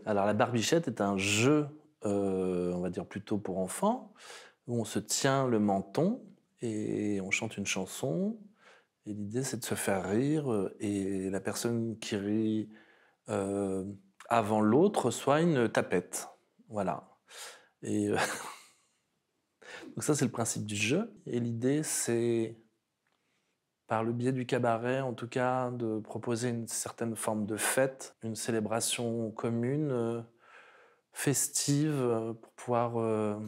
Alors la barbichette est un jeu, on va dire plutôt pour enfants, où on se tient le menton et on chante une chanson et l'idée c'est de se faire rire, et la personne qui rit, heu, avant l'autre reçoit une tapette. Voilà et donc ça c'est le principe du jeu et l'idée c'est, par le biais du cabaret en tout cas, de proposer une certaine forme de fête, une célébration commune, festive, pour pouvoir,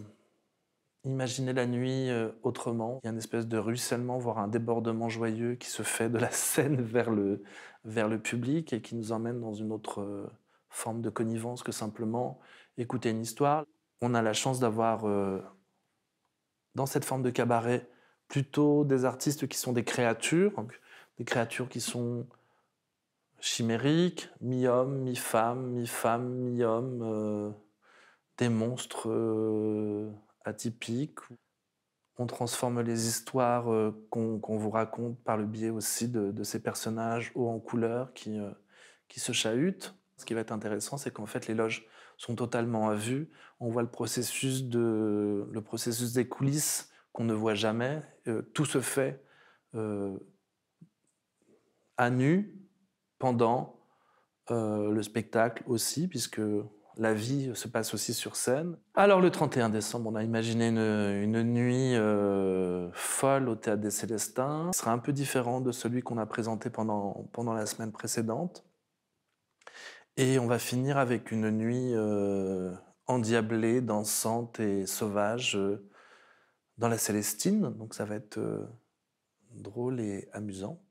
imaginer la nuit, autrement. Il y a une espèce de ruissellement, voire un débordement joyeux qui se fait de la scène vers le public et qui nous emmène dans une autre, forme de connivence que simplement écouter une histoire. On a la chance d'avoir, dans cette forme de cabaret, plutôt des artistes qui sont des créatures, donc des créatures qui sont chimériques, mi-homme, mi-femme, mi-femme, mi-homme, des monstres, atypiques. On transforme les histoires, qu'on vous raconte par le biais aussi de ces personnages hauts en couleur qui se chahutent. Ce qui va être intéressant, c'est qu'en fait, les loges sont totalement à vue. On voit le processus des coulisses qu'on ne voit jamais. Tout se fait, heu, à nu, pendant, le spectacle aussi, puisque la vie se passe aussi sur scène. Alors le 31 décembre, on a imaginé une nuit, folle au Théâtre des Célestins. Ce sera un peu différent de celui qu'on a présenté pendant la semaine précédente et on va finir avec une nuit, endiablée, dansante et sauvage, dans la Célestine, donc ça va être, drôle et amusant.